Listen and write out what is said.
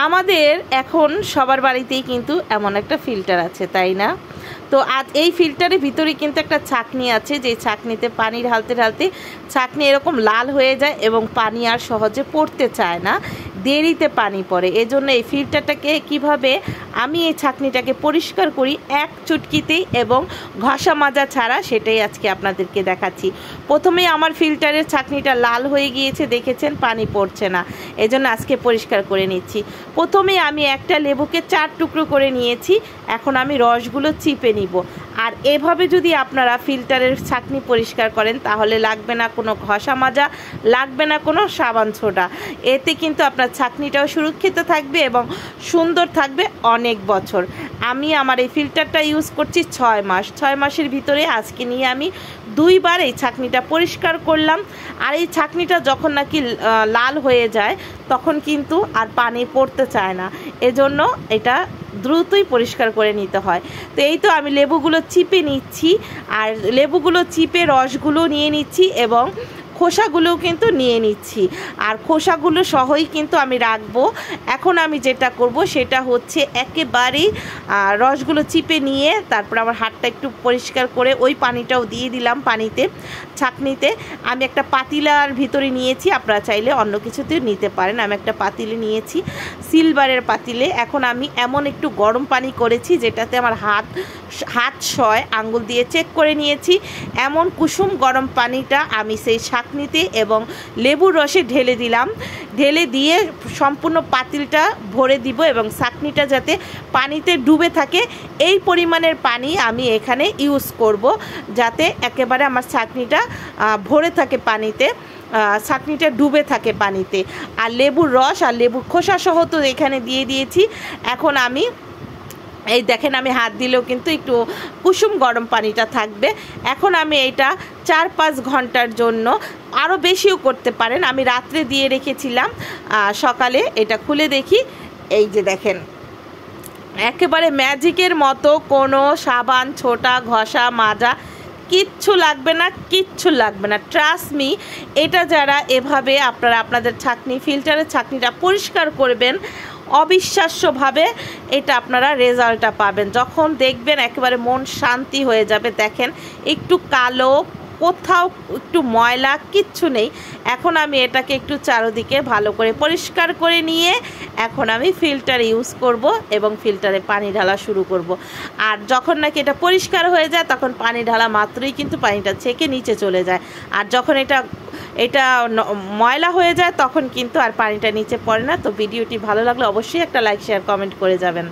আমাদের এখন সবার বাড়িতেই কিন্তু এমন একটা ফিল্টার আছে, তাই না? তো আজ এই ফিল্টারের ভিতরে কিন্তু একটা ছাঁকনি আছে, যে ছাঁকনিতে পানি ঢালতে ঢালতে ছাঁকনি এরকম লাল হয়ে যায় এবং পানি আর সহজে পড়তে চায় না, দেরিতে পানি পড়ে। এজন্য এই ফিল্টারটাকে কিভাবে আমি এই ছাঁকনিটাকে পরিষ্কার করি এক চুটকিতেই এবং ঘষা মাজা ছাড়া, সেটাই আজকে আপনাদেরকে দেখাচ্ছি। প্রথমেই আমার ফিল্টারের ছাঁকনিটা লাল হয়ে গিয়েছে, দেখেছেন, পানি পড়ছে না, এজন্য আজকে পরিষ্কার করে নিচ্ছি। প্রথমে আমি একটা লেবুকে 4 টুকরো করে নিয়েছি, এখন আমি রসগুলো চিপে নিব। আর এভাবে যদি আপনারা ফিল্টারের ছাঁকনি পরিষ্কার করেন তাহলে লাগবে না কোনো ঘষা মাজা, লাগবে না কোনো সাবান সোডা। এতে কিন্তু আপনার ছাঁকনিটাও সুরক্ষিত থাকবে এবং সুন্দর থাকবে অনেক বছর। আমি আমার এই ফিল্টারটা ইউজ করছি 6 মাস। 6 মাসের ভিতরে আজকে নিয়ে আমি 2 বার এই ছাঁকনিটা পরিষ্কার করলাম। আর এই ছাঁকনিটা যখন নাকি লাল হয়ে যায় তখন কিন্তু আর পানি পড়তে চায় না, এজন্য এটা দ্রুতই পরিষ্কার করে নিতে হয়। তো এই তো আমি লেবুগুলো চিপে নিচ্ছি, আর লেবুগুলো চিপে রসগুলো নিয়ে নিচ্ছি এবং খোসাগুলোও কিন্তু নিয়ে নিচ্ছি, আর খোসাগুলো সহই কিন্তু আমি রাখবো। এখন আমি যেটা করব সেটা হচ্ছে একেবারেই রসগুলো চিপে নিয়ে তারপর আমার হাতটা একটু পরিষ্কার করে ওই পানিটাও দিয়ে দিলাম পানিতে, ছাঁকনিতে। আমি একটা পাতিলার ভিতরে নিয়েছি, আপনারা চাইলে অন্য কিছুতেও নিতে পারেন। আমি একটা পাতিলে নিয়েছি, সিলভারের পাতিলে। এখন আমি এমন একটু গরম পানি করেছি যেটাতে আমার হাত সয়, আঙ্গুল দিয়ে চেক করে নিয়েছি। এমন কুসুম গরম পানিটা আমি সেই ছাঁকনিতে এবং লেবুর রসে ঢেলে দিলাম। ঢেলে দিয়ে সম্পূর্ণ পাতিলটা ভরে দিব এবং ছাঁকনিটা যাতে পানিতে ডুবে থাকে এই পরিমাণের পানি আমি এখানে ইউজ করব, যাতে একেবারে আমার ছাঁকনিটা ভরে থাকে পানিতে, ছাঁকনিটা ডুবে থাকে পানিতে। আর লেবুর রস আর লেবুর খোসা সহ তো এখানে দিয়ে দিয়েছি। এখন আমি এই দেখেন, আমি হাত দিলেও কিন্তু একটু কুসুম গরম পানিটা থাকবে। এখন আমি এটা 4-5 ঘন্টার জন্য, আরও বেশিও করতে পারেন, আমি রাত্রে দিয়ে রেখেছিলাম। সকালে এটা খুলে দেখি, এই যে দেখেন একেবারে ম্যাজিকের মতো, কোনো সাবান ছোটা ঘষা মাজা কিচ্ছু লাগবে না, কিচ্ছু লাগবে না। ট্রাস্ট মি, এটা যারা এভাবে আপনারা আপনাদের ছাঁকনি, ফিল্টারের ছাঁকনিটা পরিষ্কার করবেন, অবিশ্বাস্যভাবে এটা আপনারা রেজাল্টটা পাবেন। যখন দেখবেন একেবারে মন শান্তি হয়ে যাবে। দেখেন একটু কালো, কোথাও একটু ময়লা কিচ্ছু নেই। এখন আমি এটাকে একটু চারদিকে ভালো করে পরিষ্কার করে নিয়ে এখন আমি ফিল্টার ইউজ করব এবং ফিল্টারে পানি ঢালা শুরু করব। আর যখন নাকি এটা পরিষ্কার হয়ে যায় তখন পানি ঢালা মাত্রই কিন্তু পানিটা ছেঁকে নিচে চলে যায়। আর যখন এটা ময়লা হয়ে যায় তখন কিন্তু আর পানিটা নিচে পড়ে না। তো ভিডিওটি ভালো লাগলে অবশ্যই একটা লাইক শেয়ার কমেন্ট করে যাবেন।